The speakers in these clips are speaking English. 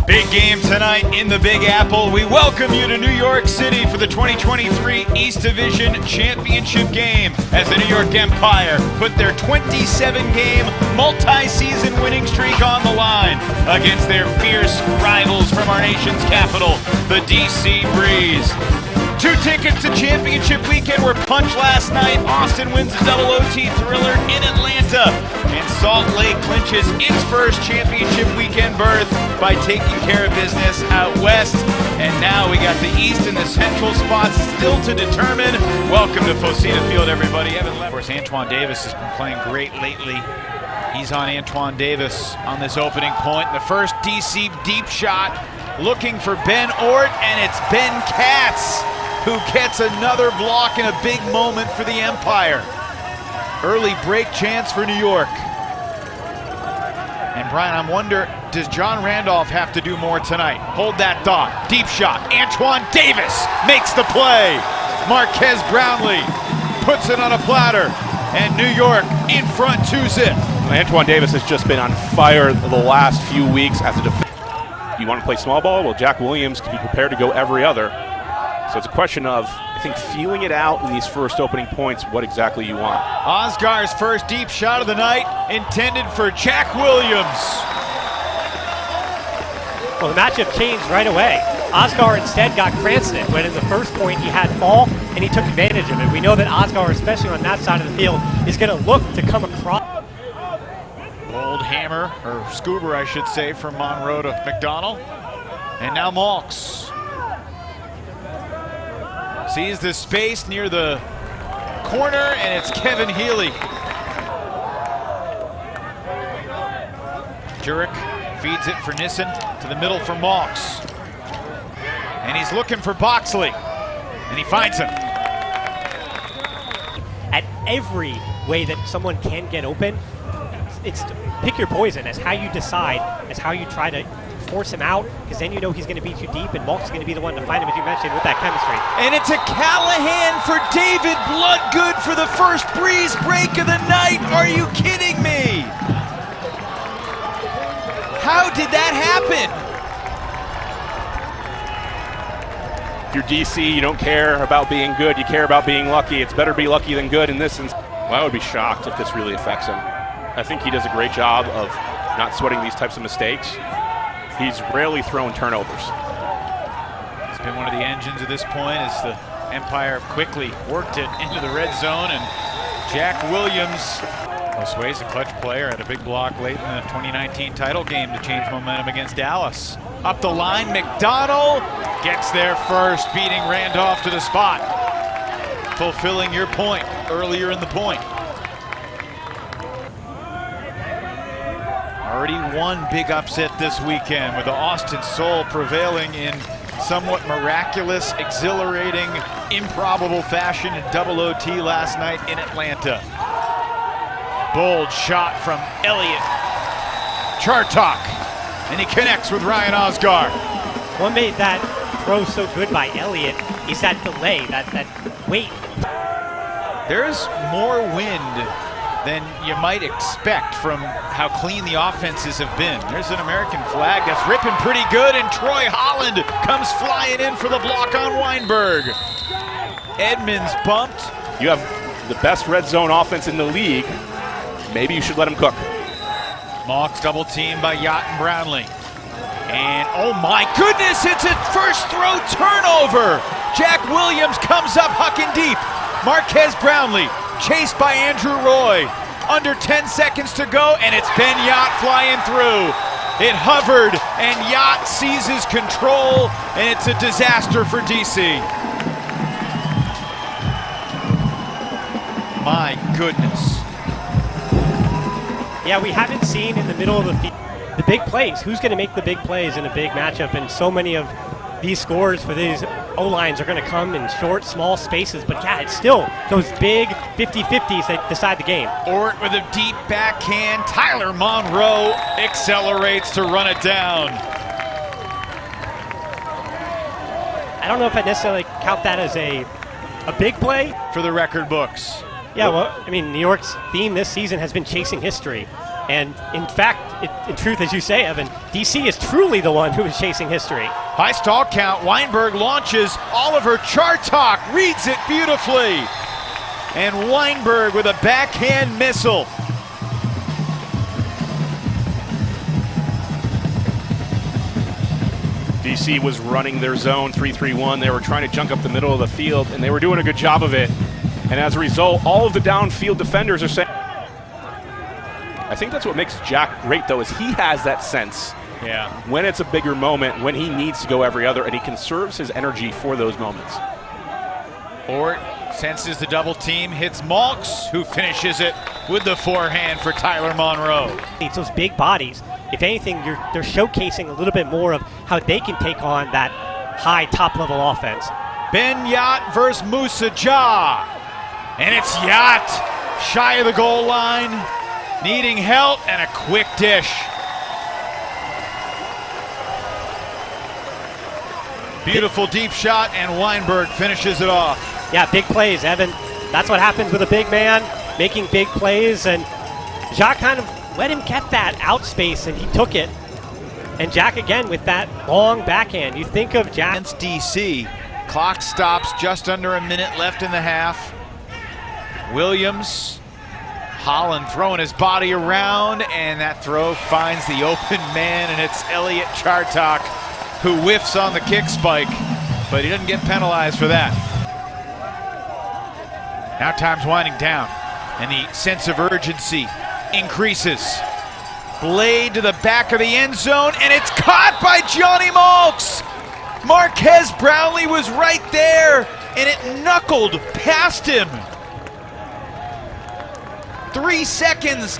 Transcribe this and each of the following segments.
Big game tonight in the Big Apple. We welcome you to New York City for the 2023 East Division Championship game as the New York Empire put their 27-game multi-season winning streak on the line against their fierce rivals from our nation's capital, the DC Breeze. 2 tickets to championship weekend were punched last night. Austin wins a double OT thriller in Atlanta, and Salt Lake clinches its first championship weekend berth by taking care of business out west. And now we got the East and the Central spots still to determine. Welcome to Fosita Field, everybody. Of course, Antoine Davis has been playing great lately. He's on Antoine Davis on this opening point. The first DC deep shot, looking for Ben Ort, and it's Ben Katz who gets another block in a big moment for the Empire. Early break chance for New York. And Brian, I wonder, does John Randolph have to do more tonight? Hold that thought. Deep shot. Antoine Davis makes the play. Marquez Brownlee puts it on a platter. And New York in front 2-zip. Antoine Davis has just been on fire the last few weeks as a defense. You want to play small ball? Well, Jack Williams can be prepared to go every other. So it's a question of, I think, feeling it out in these first opening points, what exactly you want. Osgar's first deep shot of the night, intended for Jack Williams. Well, the matchup changed right away. Osgar instead got Cranston, when in the first point he had ball and he took advantage of it. We know that Osgar, especially on that side of the field, is going to look to come across. Old hammer, or Scoober I should say, from Monroe to McDonald. And now Malks sees the space near the corner, and it's Kevin Healy. Jurek feeds it for Nissen to the middle for Malks. And he's looking for Boxley, and he finds him. At every way that someone can get open, it's pick your poison as how you decide, as how you try to force him out, because then you know he's going to be too deep, and Malk's going to be the one to find him, as you mentioned, with that chemistry. And it's a Callahan for David Bloodgood for the first Breeze break of the night. Are you kidding me? How did that happen? If you're DC, you don't care about being good, you care about being lucky. It's better to be lucky than good in this instance. Well, I would be shocked if this really affects him. I think he does a great job of not sweating these types of mistakes. He's rarely thrown turnovers. He's been one of the engines at this point as the Empire quickly worked it into the red zone, and Jack Williams, Osway's a clutch player, had a big block late in the 2019 title game to change momentum against Dallas. Up the line, McDonald gets there first, beating Randolph to the spot. Fulfilling your point earlier in the point. Already one big upset this weekend with the Austin Soul prevailing in somewhat miraculous, exhilarating, improbable fashion in double OT last night in Atlanta. Bold shot from Elliott Chartok, and he connects with Ryan Osgar. What made that throw so good by Elliott is that delay, that wait. There's more wind than you might expect from how clean the offenses have been. There's an American flag that's ripping pretty good, and Troy Holland comes flying in for the block on Weinberg. Edmonds bumped. You have the best red zone offense in the league. Maybe you should let him cook. Malks double teamed by Yacht and Brownlee. And oh my goodness, it's a first throw turnover. Jack Williams comes up hucking deep. Marquez Brownlee chased by Andrew Roy. Under 10 seconds to go, and it's Ben Yacht flying through. It hovered, and Yacht seizes control, and it's a disaster for DC. My goodness. Yeah, we haven't seen in the middle of the field the big plays. Who's going to make the big plays in a big matchup? And so many of these scores for these O-lines are going to come in short, small spaces. But yeah, it's still those big 50-50s that decide the game. Ort with a deep backhand. Tyler Monroe accelerates to run it down. I don't know if I'd necessarily count that as a big play. For the record books. Yeah, well, I mean, New York's theme this season has been chasing history. And in fact, in truth, as you say, Evan, DC is truly the one who is chasing history. High stall count. Weinberg launches. Oliver Chartok reads it beautifully. And Weinberg with a backhand missile. DC was running their zone 3-3-1. They were trying to junk up the middle of the field, and they were doing a good job of it. And as a result, all of the downfield defenders are saying, I think that's what makes Jack great, though, is he has that sense. Yeah. When it's a bigger moment, when he needs to go every other, and he conserves his energy for those moments. Ort senses the double team, hits Malks, who finishes it with the forehand for Tyler Monroe. It's those big bodies. If anything, they're showcasing a little bit more of how they can take on that high top-level offense. Ben Yacht versus Musa Ja. And it's Yacht, shy of the goal line, needing help, and a quick dish. Beautiful deep shot, and Weinberg finishes it off. Yeah, big plays, Evan. That's what happens with a big man, making big plays, and Jack kind of let him get that out space, and he took it. And Jack again with that long backhand. You think of Jack. Against DC, clock stops, just under a minute left in the half. Williams, Holland throwing his body around, and that throw finds the open man, and it's Elliot Chartok who whiffs on the kick spike, but he doesn't get penalized for that. Now time's winding down, and the sense of urgency increases. Blade to the back of the end zone, and it's caught by Johnny Malks. Marquez Brownlee was right there, and it knuckled past him. 3 seconds.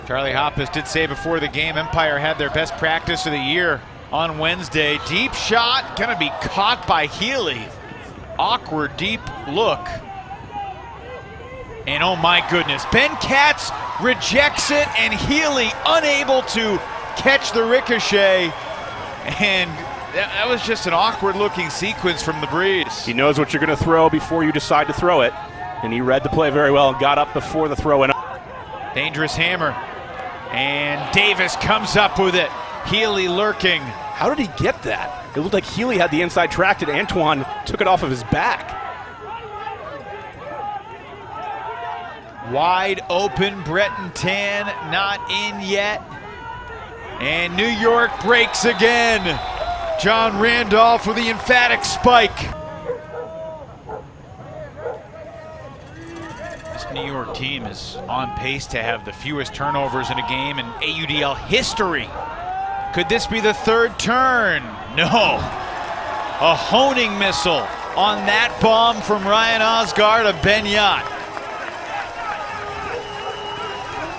Charlie Hoppus did say before the game, Empire had their best practice of the year on Wednesday. Deep shot, gonna be caught by Healy. Awkward deep look. And oh my goodness, Ben Katz rejects it, and Healy unable to catch the ricochet. And that was just an awkward looking sequence from the Breeze. He knows what you're going to throw before you decide to throw it. And he read the play very well and got up before the throw went up. Dangerous hammer. And Davis comes up with it. Healy lurking. How did he get that? It looked like Healy had the inside track, and Antoine took it off of his back. Wide open, Breton Tan not in yet. And New York breaks again. John Randolph with the emphatic spike. This New York team is on pace to have the fewest turnovers in a game in AUDL history. Could this be the third turn? No. A honing missile on that bomb from Ryan Osgar to Ben Yacht.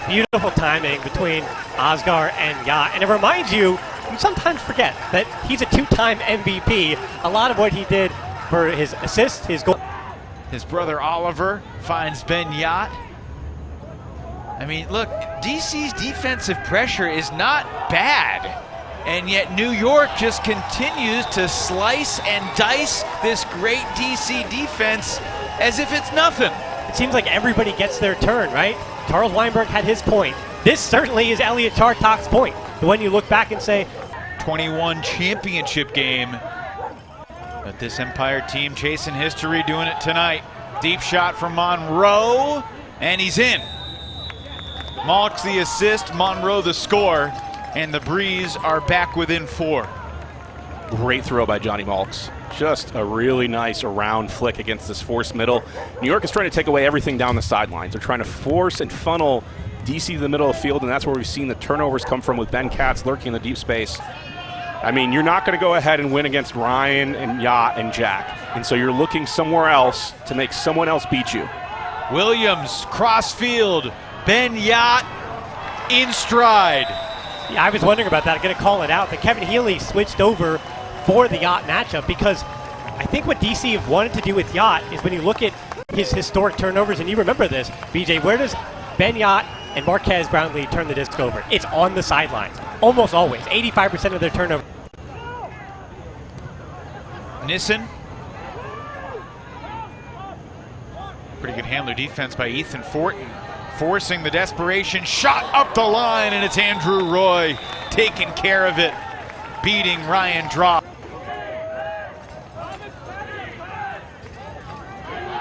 Beautiful timing between Osgar and Yacht. And it reminds you, you sometimes forget that he's a two-time MVP. A lot of what he did for his assist, his goal. His brother Oliver finds Ben Yacht. I mean, look, DC's defensive pressure is not bad. And yet New York just continues to slice and dice this great DC defense as if it's nothing. It seems like everybody gets their turn, right? Charles Weinberg had his point. This certainly is Elliot Chartok's point. The one you look back and say, 21 championship game. But this Empire team chasing history, doing it tonight. Deep shot from Monroe, and he's in. Malks the assist, Monroe the score, and the Breeze are back within 4. Great throw by Johnny Malks. Just a really nice around flick against this forced middle. New York is trying to take away everything down the sidelines. They're trying to force and funnel DC to the middle of the field, and that's where we've seen the turnovers come from with Ben Katz lurking in the deep space. I mean, you're not going to go ahead and win against Ryan and Yacht and Jack, and so you're looking somewhere else to make someone else beat you. Williams, cross field, Ben Yacht in stride. yeah, I was wondering about that. I'm going to call it out that Kevin Healy switched over for the Yacht matchup because I think what DC have wanted to do with Yacht is when you look at his historic turnovers, and you remember this, BJ, where does Ben Yacht and Marquez Brownlee turn the disc over? It's on the sidelines, almost always, 85% of their turnover. Nissen. Pretty good handler defense by Ethan Fortin, forcing the desperation shot up the line, and it's Andrew Roy taking care of it, beating Ryan Drop.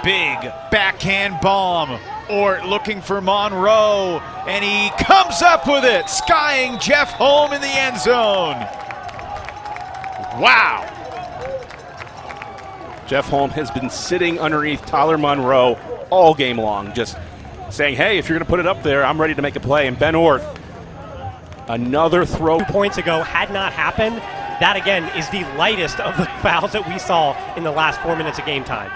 Big backhand bomb. Ort looking for Monroe, and he comes up with it, skying Jeff Holm in the end zone. Wow. Jeff Holm has been sitting underneath Tyler Monroe all game long, just saying, hey, if you're going to put it up there, I'm ready to make a play. And Ben Ort, another throw. 2 points ago had not happened. That, again, is the lightest of the fouls that we saw in the last 4 minutes of game time.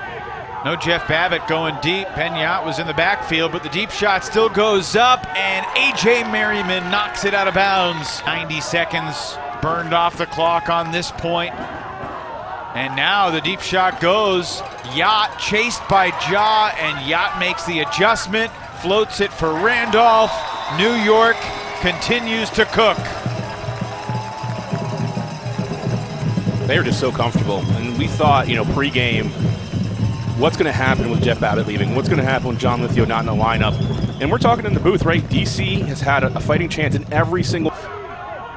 No Jeff Babbitt going deep. Ben Yacht was in the backfield, but the deep shot still goes up, and A.J. Merriman knocks it out of bounds. 90 seconds burned off the clock on this point. And now the deep shot goes. Yacht chased by Ja, and Yacht makes the adjustment, floats it for Randolph. New York continues to cook. They were just so comfortable. And we thought, pregame, what's going to happen with Jeff Babbitt leaving? What's going to happen with John Lithio not in the lineup? And we're talking in the booth, right? DC has had a fighting chance in every single.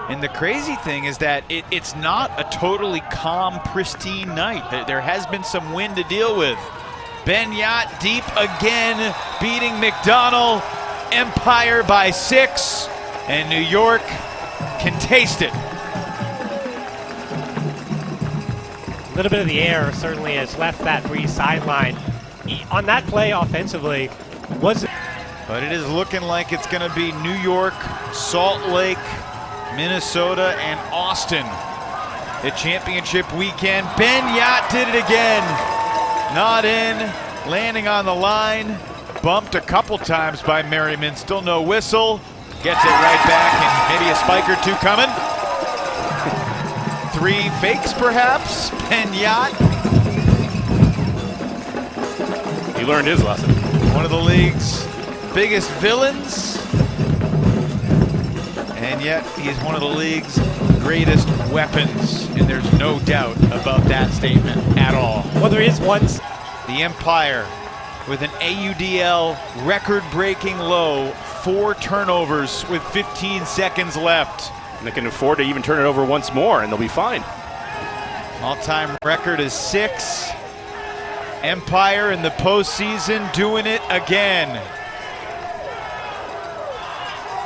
And the crazy thing is that it's not a totally calm, pristine night. There has been some wind to deal with. Ben Yacht deep again, beating McDonald. Empire by 6, and New York can taste it. A little bit of the air certainly has left that free sideline. On that play offensively, But it is looking like it's going to be New York, Salt Lake, Minnesota, and Austin. The championship weekend. Ben Yacht did it again. Not in, landing on the line. Bumped a couple times by Merriman. Still no whistle. Gets it right back, and maybe a spike or two coming. 3 fakes, perhaps. Ben Yacht. He learned his lesson. One of the league's biggest villains. And yet, he's one of the league's greatest weapons. And there's no doubt about that statement at all. well, there is one. The Empire with an AUDL record-breaking low, 4 turnovers with 15 seconds left. And they can afford to even turn it over once more, and they'll be fine. All-time record is 6. Empire in the postseason doing it again.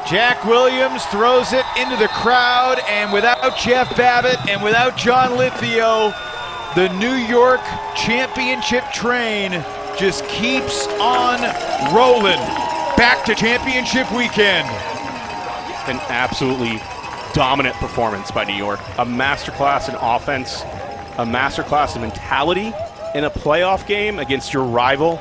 Jack Williams throws it into the crowd, and without Jeff Babbitt and without John Lithio, the New York championship train just keeps on rolling. Back to championship weekend. An absolutely dominant performance by New York. A masterclass in offense, a masterclass in mentality in a playoff game against your rival.